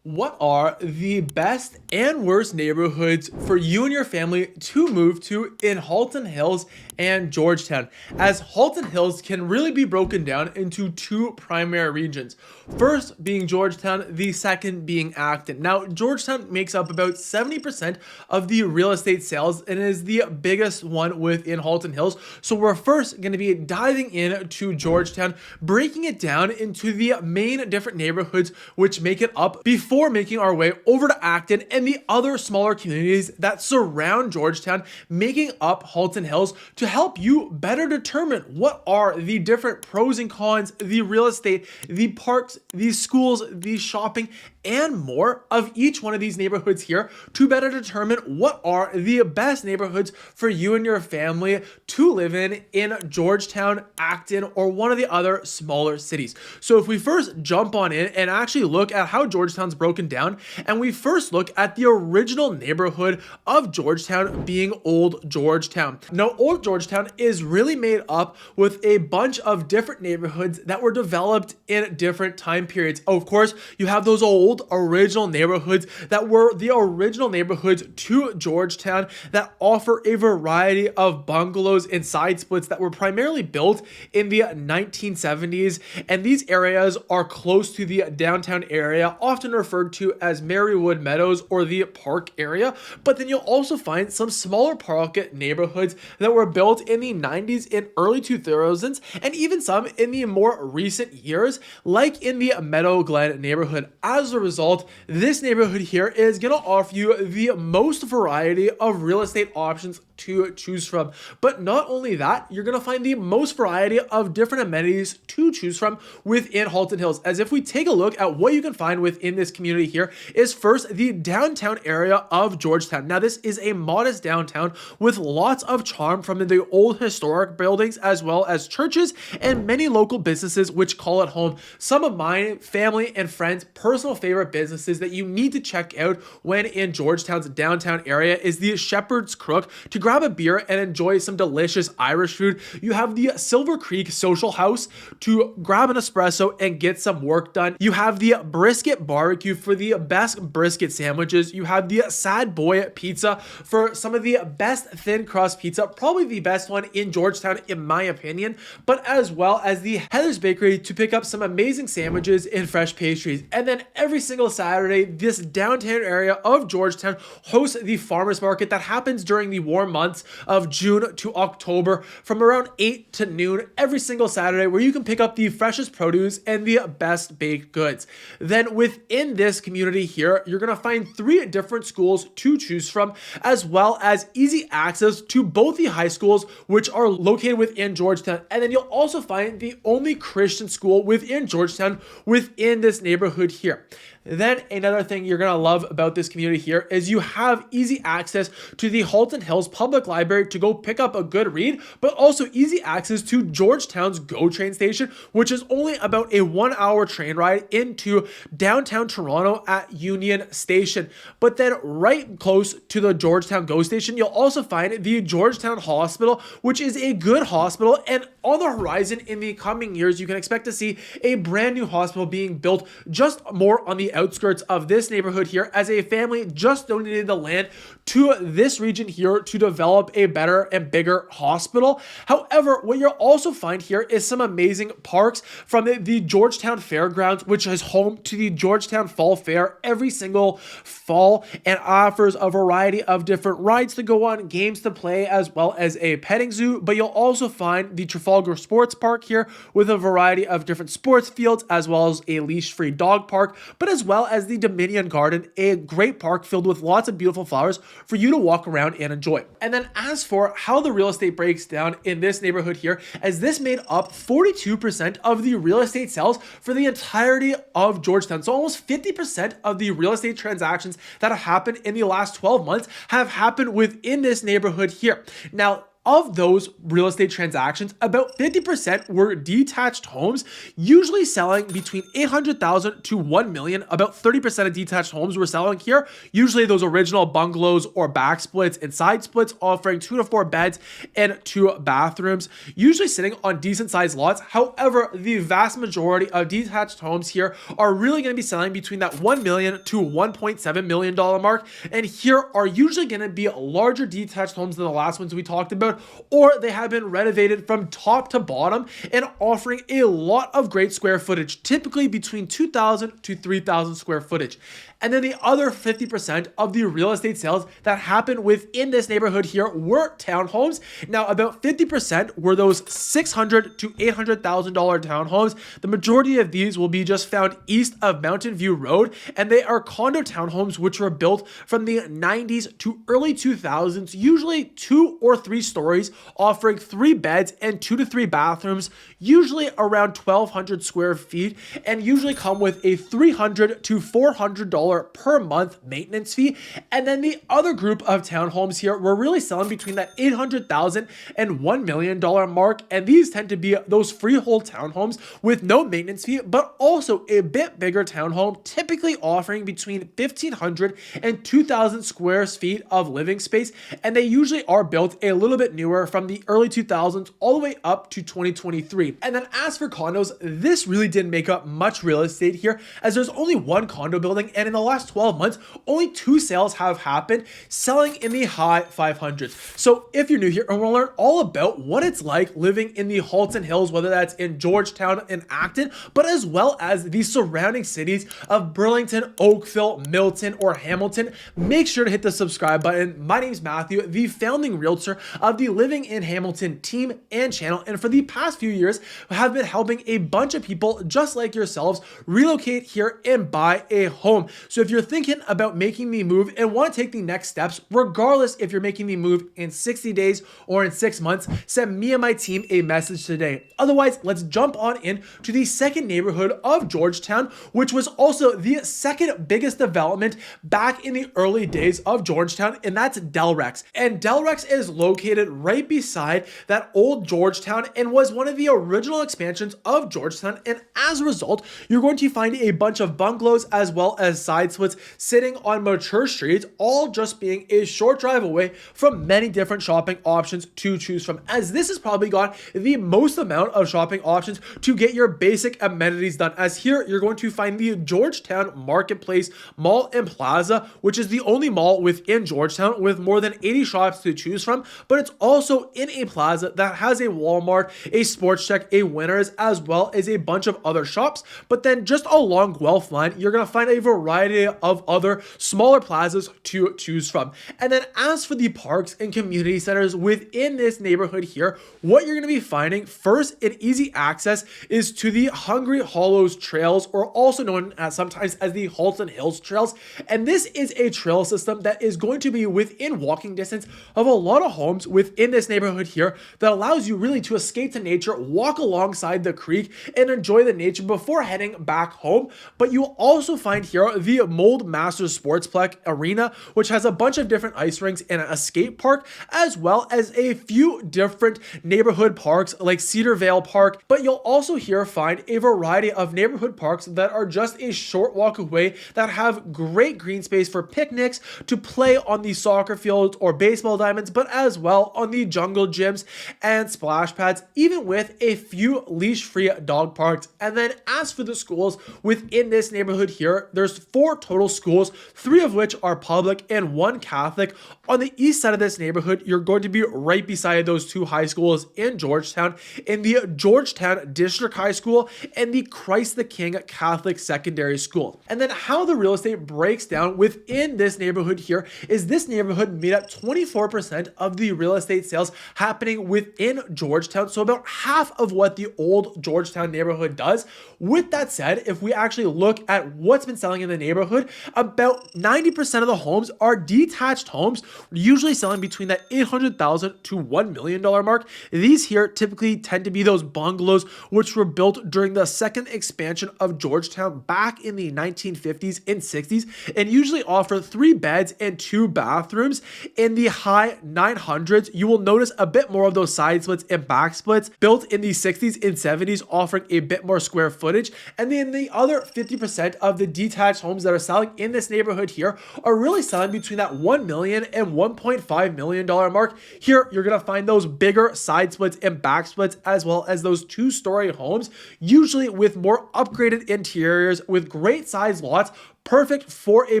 What are the best and worst neighborhoods for you and your family to move to in Halton Hills and Georgetown? As Halton Hills can really be broken down into two primary regions. First being Georgetown, the second being Acton. Now, Georgetown makes up about 70% of the real estate sales and is the biggest one within Halton Hills. So we're first going to be diving into Georgetown, breaking it down into the main different neighborhoods which make it up before making our way over to Acton and the other smaller communities that surround Georgetown, making up Halton Hills to help you better determine what are the different pros and cons, the real estate, the parks, the schools, the shopping, and more of each one of these neighborhoods here to better determine what are the best neighborhoods for you and your family to live in Georgetown, Acton, or one of the other smaller cities. So if we first jump on in and actually look at how Georgetown's broken down, and we first look at the original neighborhood of Georgetown being Old Georgetown. Now, Old Georgetown is really made up with a bunch of different neighborhoods that were developed in different time periods. Of course, you have those old original neighborhoods that were the original neighborhoods to Georgetown that offer a variety of bungalows and side splits that were primarily built in the 1970s, and these areas are close to the downtown area, often referred to as Marywood Meadows or the park area. But then you'll also find some smaller park neighborhoods that were built in the 90s and early 2000s, and even some in the more recent years, like in the Meadow Glen neighborhood. As a result, this neighborhood here is going to offer you the most variety of real estate options to choose from. But not only that, you're going to find the most variety of different amenities to choose from within Halton Hills. As if we take a look at what you can find within this community here is first the downtown area of Georgetown. Now, this is a modest downtown with lots of charm from the old historic buildings as well as churches and many local businesses which call it home. Some of my family and friends' personal favorite businesses that you need to check out when in Georgetown's downtown area is the Shepherd's Crook to grab a beer and enjoy some delicious Irish food. You have the Silver Creek Social House to grab an espresso and get some work done. You have the Brisket Barbecue for the best brisket sandwiches. You have the Sad Boy Pizza for some of the best thin crust pizza, probably the best one in Georgetown in my opinion, but as well as the Heather's Bakery to pick up some amazing sandwiches and fresh pastries. And then every single Saturday, this downtown area of Georgetown hosts the farmers market that happens during the warm months of June to October from around 8 to noon every single Saturday, where you can pick up the freshest produce and the best baked goods. Then within this community here, you're going to find 3 different schools to choose from, as well as easy access to both the high schools which are located within Georgetown. And then you'll also find the only Christian school within Georgetown within this neighborhood here. Then another thing you're going to love about this community here is you have easy access to the Halton Hills Public Library to go pick up a good read, but also easy access to Georgetown's GO train station, which is only about a 1-hour train ride into downtown Toronto at Union Station. But then right close to the Georgetown GO station, you'll also find the Georgetown Hospital, which is a good hospital, and on the horizon in the coming years, you can expect to see a brand new hospital being built just more on the outskirts of this neighborhood here, as a family just donated the land to this region here to develop a better and bigger hospital. However, what you'll also find here is some amazing parks from the Georgetown Fairgrounds, which is home to the Georgetown Fall Fair every single fall and offers a variety of different rides to go on, games to play, as well as a petting zoo. But you'll also find the Trafalgar Sports Park here with a variety of different sports fields, as well as a leash-free dog park, but as well as the Dominion Garden, a great park filled with lots of beautiful flowers for you to walk around and enjoy. And then as for how the real estate breaks down in this neighborhood here, as this made up 42% of the real estate sales for the entirety of Georgetown. So almost 50% of the real estate transactions that have happened in the last 12 months have happened within this neighborhood here. Now, of those real estate transactions, about 50% were detached homes, usually selling between 800,000 to 1 million. About 30% of detached homes were selling here, usually those original bungalows or back splits and side splits offering 2 to 4 beds and 2 bathrooms, usually sitting on decent sized lots. However, the vast majority of detached homes here are really going to be selling between that $1 million to $1.7 million mark. And here are usually going to be larger detached homes than the last ones we talked about, or they have been renovated from top to bottom and offering a lot of great square footage, typically between 2,000 to 3,000 square footage. And then the other 50% of the real estate sales that happened within this neighborhood here were townhomes. Now, about 50% were those $600,000 to $800,000 townhomes. The majority of these will be just found east of Mountain View Road, and they are condo townhomes which were built from the 90s to early 2000s, usually 2 or 3 stories, offering 3 beds and 2 to 3 bathrooms, usually around 1,200 square feet, and usually come with a $300 to $400 per month maintenance fee. And then the other group of townhomes here were really selling between that $800,000 and $1 million mark. And these tend to be those freehold townhomes with no maintenance fee, but also a bit bigger townhome, typically offering between 1,500 and 2,000 square feet of living space. And they usually are built a little bit newer from the early 2000s all the way up to 2023. And then as for condos, this really didn't make up much real estate here, as there's only one condo building, and in the last 12 months, only 2 sales have happened, selling in the high 500s. So if you're new here and want to learn all about what it's like living in the Halton Hills, whether that's in Georgetown and Acton, but as well as the surrounding cities of Burlington, Oakville, Milton, or Hamilton, make sure to hit the subscribe button. My name's Matthew, the founding realtor of the Living in Hamilton team and channel, and for the past few years have been helping a bunch of people just like yourselves relocate here and buy a home. So if you're thinking about making the move and want to take the next steps, regardless if you're making the move in 60 days or in 6 months, send me and my team a message today. Otherwise, let's jump on in to the second neighborhood of Georgetown, which was also the second biggest development back in the early days of Georgetown, and that's Delrex. And Delrex is located right beside that Old Georgetown and was one of the original expansions of Georgetown. And as a result, you're going to find a bunch of bungalows as well as side splits sitting on mature streets, all just being a short drive away from many different shopping options to choose from, as this has probably got the most amount of shopping options to get your basic amenities done. As here, you're going to find the Georgetown Marketplace Mall and Plaza, which is the only mall within Georgetown with more than 80 shops to choose from, but it's also in a plaza that has a Walmart, a Sports Check, a Winners, as well as a bunch of other shops. But then just along Guelph line, you're going to find a variety of other smaller plazas to choose from. And then as for the parks and community centers within this neighborhood here, what you're going to be finding first in easy access is to the Hungry Hollows Trails, or also known as sometimes as the Halton Hills Trails. And this is a trail system that is going to be within walking distance of a lot of homes within this neighborhood here that allows you really to escape to nature, walk alongside the creek, and enjoy the nature before heading back home. But you'll also find here the Mold Masters Sportsplex Arena, which has a bunch of different ice rinks and a skate park, as well as a few different neighborhood parks like Cedar Vale Park. But you'll also here find a variety of neighborhood parks that are just a short walk away that have great green space for picnics, to play on the soccer fields or baseball diamonds, but as well on the jungle gyms and splash pads, even with a few leash-free dog parks. And then as for the schools within this neighborhood here, there's 4 total schools, 3 of which are public and 1 Catholic. On the east side of this neighborhood, you're going to be right beside those 2 high schools in Georgetown, in the Georgetown District High School and the Christ the King Catholic Secondary School. And then how the real estate breaks down within this neighborhood here is this neighborhood made up 24% of the real estate sales happening within Georgetown, so about half of what the Old Georgetown neighborhood does. With that said, if we actually look at what's been selling in the neighborhood, about 90% of the homes are detached homes, usually selling between that $800,000 to $1 million mark. These here typically tend to be those bungalows which were built during the second expansion of Georgetown back in the 1950s and 60s, and usually offer 3 beds and 2 bathrooms in the high 900s, neighborhoods, you will notice a bit more of those side splits and back splits built in the 60s and 70s, offering a bit more square footage. And then the other 50% of the detached homes that are selling in this neighborhood here are really selling between that $1 million and $1.5 million mark. Here, you're going to find those bigger side splits and back splits, as well as those two-story homes, usually with more upgraded interiors with great size lots, perfect for a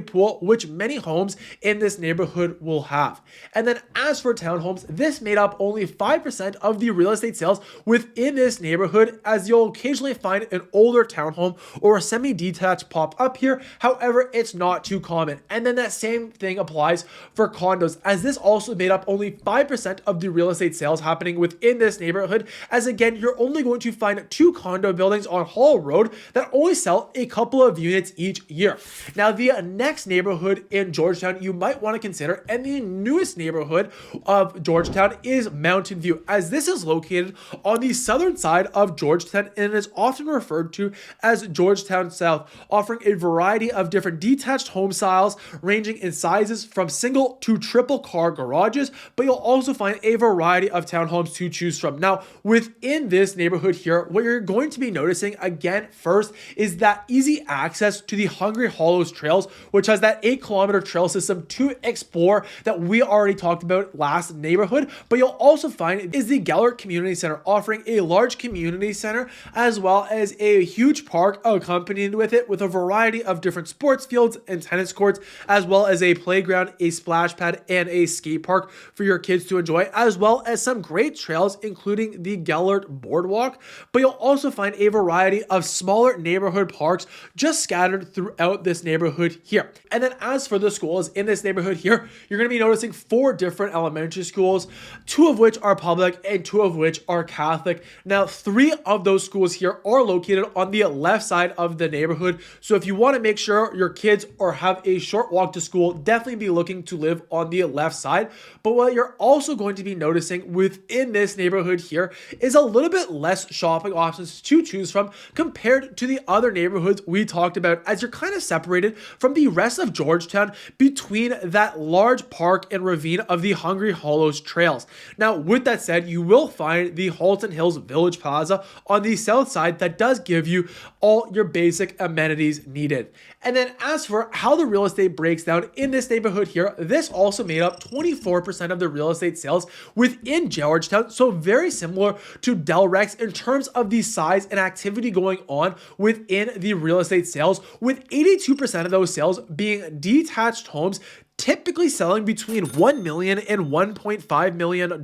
pool, which many homes in this neighborhood will have. And then as for townhomes, this made up only 5% of the real estate sales within this neighborhood, as you'll occasionally find an older townhome or a semi-detached pop up here. However, it's not too common. And then that same thing applies for condos, as this also made up only 5% of the real estate sales happening within this neighborhood, as again, you're only going to find 2 condo buildings on Hall Road that only sell a couple of units each year. Now, the next neighborhood in Georgetown you might want to consider, and the newest neighborhood of Georgetown, is Mountain View, as this is located on the southern side of Georgetown and is often referred to as Georgetown South, offering a variety of different detached home styles ranging in sizes from single to triple car garages, but you'll also find a variety of townhomes to choose from. Now, within this neighborhood here, what you're going to be noticing again first is that easy access to the Hungry Hollows trails, which has that 8-kilometer trail system to explore that we already talked about last neighborhood. But you'll also find is the Gellert Community Center, offering a large community center as well as a huge park accompanied with it, with a variety of different sports fields and tennis courts, as well as a playground, a splash pad, and a skate park for your kids to enjoy, as well as some great trails, including the Gellert Boardwalk. But you'll also find a variety of smaller neighborhood parks just scattered throughout this neighborhood here. And then as for the schools in this neighborhood here, you're going to be noticing 4 different elementary schools, 2 of which are public and 2 of which are Catholic. Now, 3 of those schools here are located on the left side of the neighborhood. So if you want to make sure your kids or have a short walk to school, definitely be looking to live on the left side. But what you're also going to be noticing within this neighborhood here is a little bit less shopping options to choose from compared to the other neighborhoods we talked about, as you're kind of separated from the rest of Georgetown between that large park and ravine of the Hungry Hollows trails. Now, with that said, you will find the Halton Hills Village Plaza on the south side that does give you all your basic amenities needed. And then as for how the real estate breaks down in this neighborhood here, this also made up 24% of the real estate sales within Georgetown. So very similar to Delrex in terms of the size and activity going on within the real estate sales, with 82% of those sales being detached homes, typically selling between $1 million and $1.5 million,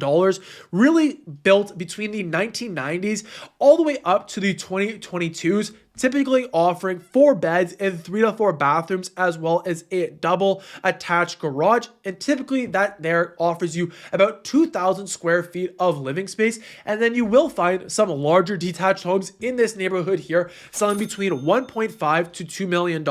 really built between the 1990s all the way up to the 2022s, typically offering 4 beds and 3 to 4 bathrooms, as well as a double attached garage. And typically that there offers you about 2,000 square feet of living space. And then you will find some larger detached homes in this neighborhood here selling between $1.5 to $2 million.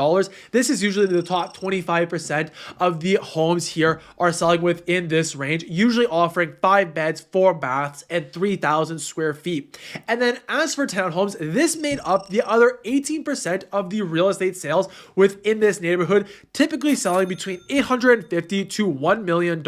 This is usually the top 25% of the homes here are selling within this range, usually offering 5 beds, 4 baths, and 3,000 square feet. And then as for townhomes, this made up the other 18% of the real estate sales within this neighborhood, typically selling between $850 to $1 million.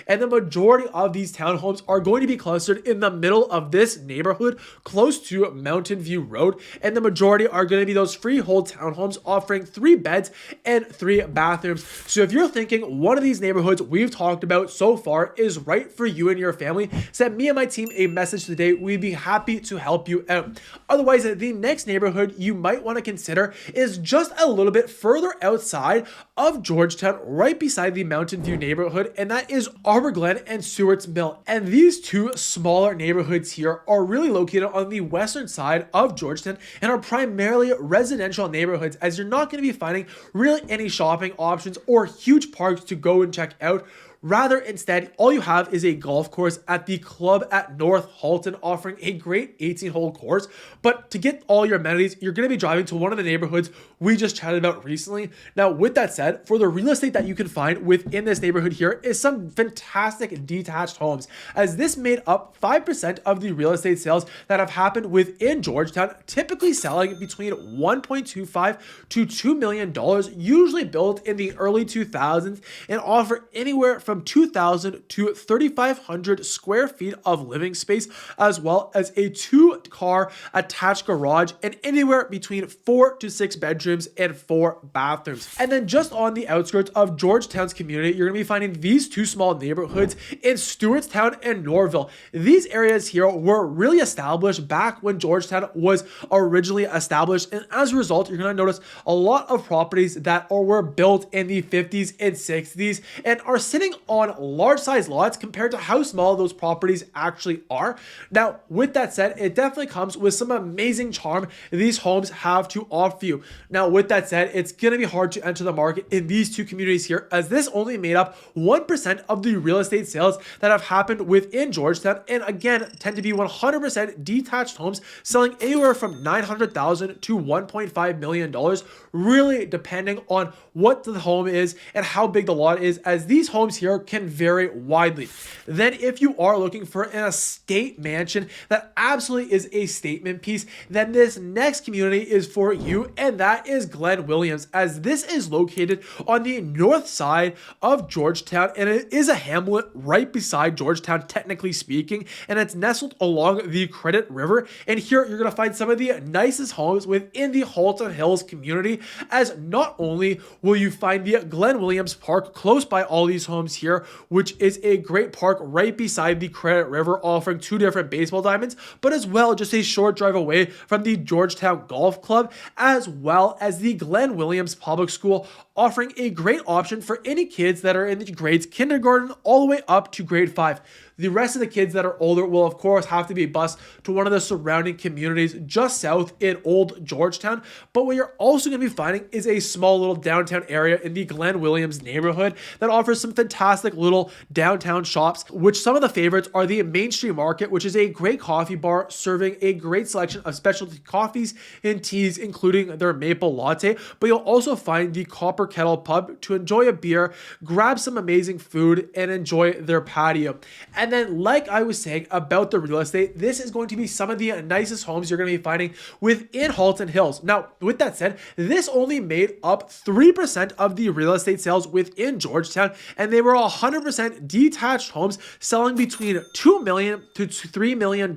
And the majority of these townhomes are going to be clustered in the middle of this neighborhood, close to Mountain View Road. And the majority are going to be those freehold townhomes offering 3 beds and 3 bathrooms. So if you're thinking one of these neighborhoods we've talked about so far is right for you and your family, send me and my team a message today. We'd be happy to help you out. Otherwise, the next neighborhood you might want to consider is just a little bit further outside of Georgetown, right beside the Mountain View neighborhood, and that is Arbor Glen and Stewart's Mill. And these 2 smaller neighborhoods here are really located on the western side of Georgetown and are primarily residential neighborhoods, as you're not going to be finding really any shopping options or huge parks to go and check out. Rather, instead, all you have is a golf course at the club at North Halton, offering a great 18-hole course. But to get all your amenities, you're going to be driving to one of the neighborhoods we just chatted about recently. Now, with that said, for the real estate that you can find within this neighborhood here is some fantastic detached homes, as this made up 5% of the real estate sales that have happened within Georgetown, typically selling between $1.25 to $2 million, usually built in the early 2000s, and offer anywhere from 2,000 to 3,500 square feet of living space, as well as a 2-car attached garage and anywhere between 4 to 6 bedrooms and 4 bathrooms. And then just on the outskirts of Georgetown's community, you're going to be finding these two small neighborhoods in Stewartstown and Norville. These areas here were really established back when Georgetown was originally established, and as a result, you're going to notice a lot of properties that were built in the 50s and 60s and are sitting on large size lots compared to how small those properties actually are. Now, with that said, it definitely comes with some amazing charm these homes have to offer you. Now, with that said, it's going to be hard to enter the market in these two communities here, as this only made up 1% of the real estate sales that have happened within Georgetown, and again, tend to be 100% detached homes selling anywhere from $900,000 to $1.5 million, really depending on what the home is and how big the lot is, as these homes here can vary widely. Then if you are looking for an estate mansion that absolutely is a statement piece, then this next community is for you, and that is Glen Williams, as this is located on the north side of Georgetown, and it is a hamlet right beside Georgetown, technically speaking, and it's nestled along the Credit River. And here you're going to find some of the nicest homes within the Halton Hills community, as not only will you find the Glen Williams Park close by all these homes here, which is a great park right beside the Credit River, offering 2 different baseball diamonds, but as well just a short drive away from the Georgetown Golf Club, as well as the Glen Williams Public School, offering a great option for any kids that are in the grades kindergarten all the way up to grade 5. The rest of the kids that are older will, of course, have to be bused to one of the surrounding communities just south in Old Georgetown. But what you're also going to be finding is a small little downtown area in the Glen Williams neighborhood that offers some fantastic little downtown shops, which some of the favorites are the Main Street Market, which is a great coffee bar serving a great selection of specialty coffees and teas, including their maple latte. But you'll also find the Copper Kettle Pub to enjoy a beer, grab some amazing food, and enjoy their patio. And then, like I was saying about the real estate, this is going to be some of the nicest homes you're going to be finding within Halton Hills. Now, with that said, this only made up 3% of the real estate sales within Georgetown, and they were 100% detached homes selling between $2 million to $3 million,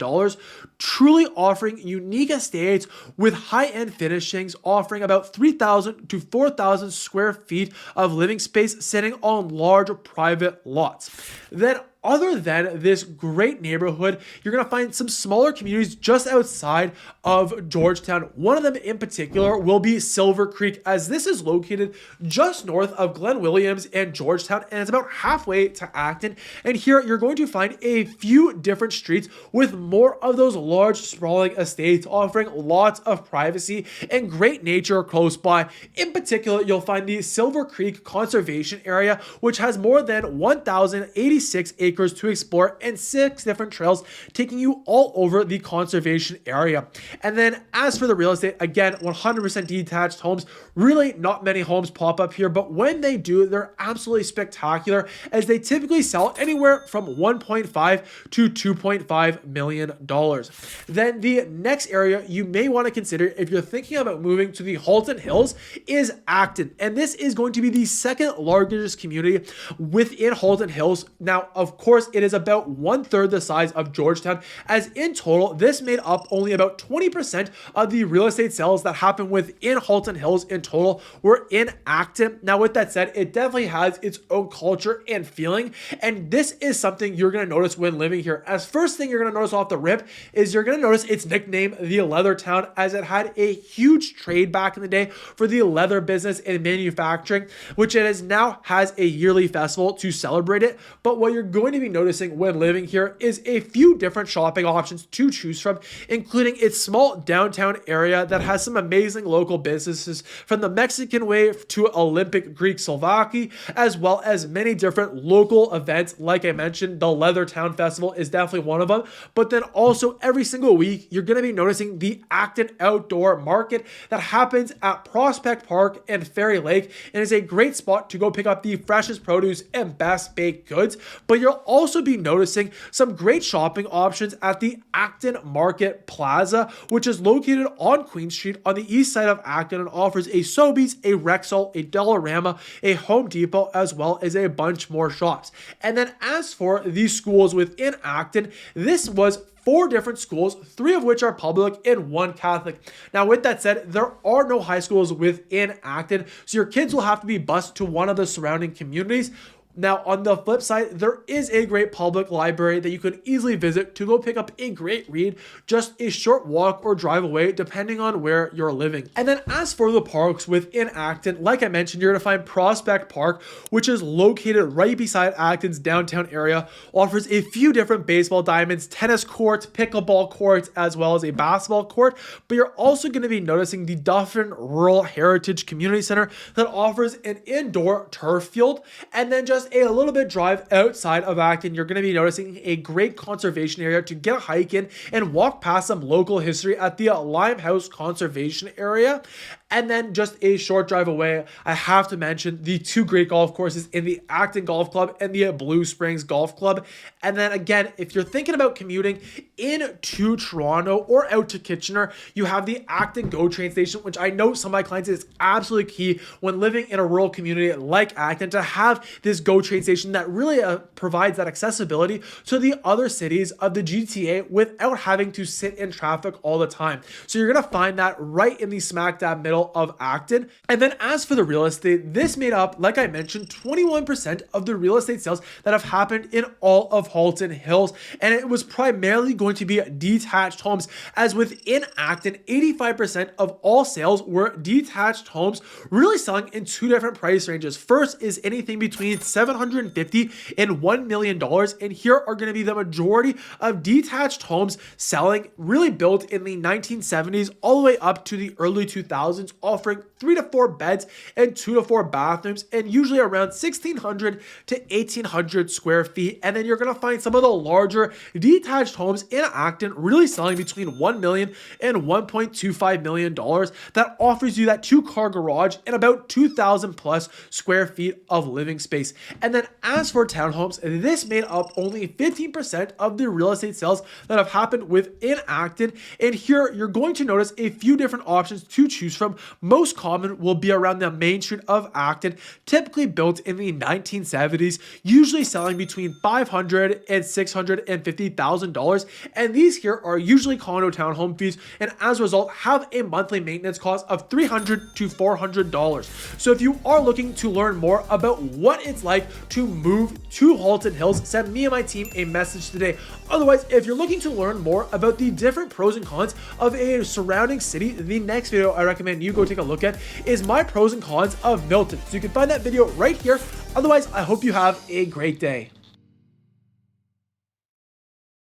truly offering unique estates with high-end finishings, offering about 3,000 to 4,000 square feet of living space sitting on large private lots. Then, other than this great neighborhood, you're going to find some smaller communities just outside of Georgetown. One of them in particular will be Silver Creek, as this is located just north of Glen Williams and Georgetown, and it's about halfway to Acton. And here you're going to find a few different streets with more of those large sprawling estates, offering lots of privacy and great nature close by. In particular, you'll find the Silver Creek Conservation Area, which has more than 1,086 acres to explore and 6 different trails taking you all over the conservation area. And then as for the real estate, again, 100% detached homes. Really not many homes pop up here, but when they do, they're absolutely spectacular, as they typically sell anywhere from $1.5 to $2.5 million. Then the next area you may want to consider if you're thinking about moving to the Halton Hills is Acton, and this is going to be the second largest community within Halton Hills. Now, of course, it is about 1/3 the size of Georgetown, as in total, this made up only about 20% of the real estate sales that happened within Halton Hills in total were in Acton. Now, with that said, it definitely has its own culture and feeling, and this is something you're going to notice when living here. As first thing you're going to notice off the rip is you're going to notice its nickname, the Leather Town, as it had a huge trade back in the day for the leather business and manufacturing, which it is now has a yearly festival to celebrate it. But what you're going to be noticing when living here is a few different shopping options to choose from, including its small downtown area that has some amazing local businesses from the Mexican Way to Olympic Greek Slovakia, as well as many different local events. Like I mentioned, the Leather Town Festival is definitely one of them, but then also every single week you're going to be noticing the Acton Outdoor Market that happens at Prospect Park and Ferry Lake, and is a great spot to go pick up the freshest produce and best baked goods. But you'll also be noticing some great shopping options at the Acton Market Plaza, which is located on Queen Street on the east side of Acton and offers a Sobeys, a Rexall, a Dollarama, a Home Depot, as well as a bunch more shops. And then as for the schools within Acton, this was 4 different schools, 3 of which are public and 1 Catholic. Now, with that said, there are no high schools within Acton, so your kids will have to be bused to one of the surrounding communities. Now, on the flip side, there is a great public library that you can easily visit to go pick up a great read, just a short walk or drive away, depending on where you're living. And then as for the parks within Acton, like I mentioned, you're going to find Prospect Park, which is located right beside Acton's downtown area, offers a few different baseball diamonds, tennis courts, pickleball courts, as well as a basketball court. But you're also going to be noticing the Dufferin Rural Heritage Community Center that offers an indoor turf field. And then just a little bit drive outside of Acton, you're going to be noticing a great conservation area to get a hike in and walk past some local history at the Limehouse Conservation Area. And then just a short drive away, I have to mention the 2 great golf courses in the Acton Golf Club and the Blue Springs Golf Club. And then again, if you're thinking about commuting into Toronto or out to Kitchener, you have the Acton GO train station, which I know some of my clients is absolutely key when living in a rural community like Acton, to have this GO train station that really provides that accessibility to the other cities of the GTA without having to sit in traffic all the time. So you're going to find that right in the smack dab middle of Acton. And then as for the real estate, this made up, like I mentioned, 21% of the real estate sales that have happened in all of Halton Hills. And it was primarily going to be detached homes, as within Acton, 85% of all sales were detached homes, really selling in 2 different price ranges. First is anything between $750,000 and $1 million. And here are going to be the majority of detached homes selling, really built in the 1970s all the way up to the early 2000s, offering 3 to 4 beds and 2 to 4 bathrooms, and usually around 1,600 to 1,800 square feet. And then you're going to find some of the larger detached homes in Acton really selling between $1 million and $1.25 million. That offers you that 2-car garage and about 2,000 plus square feet of living space. And then as for townhomes, this made up only 15% of the real estate sales that have happened within Acton. And here you're going to notice a few different options to choose from. Most common will be around the main street of Acton, typically built in the 1970s, usually selling between $500,000 and $650,000. And these here are usually condo townhome fees, and as a result have a monthly maintenance cost of $300 to $400. So if you are looking to learn more about what it's like to move to Halton Hills, send me and my team a message today. Otherwise, if you're looking to learn more about the different pros and cons of a surrounding city, the next video I recommend you go take a look at is my pros and cons of Milton. So you can find that video right here. Otherwise, I hope you have a great day.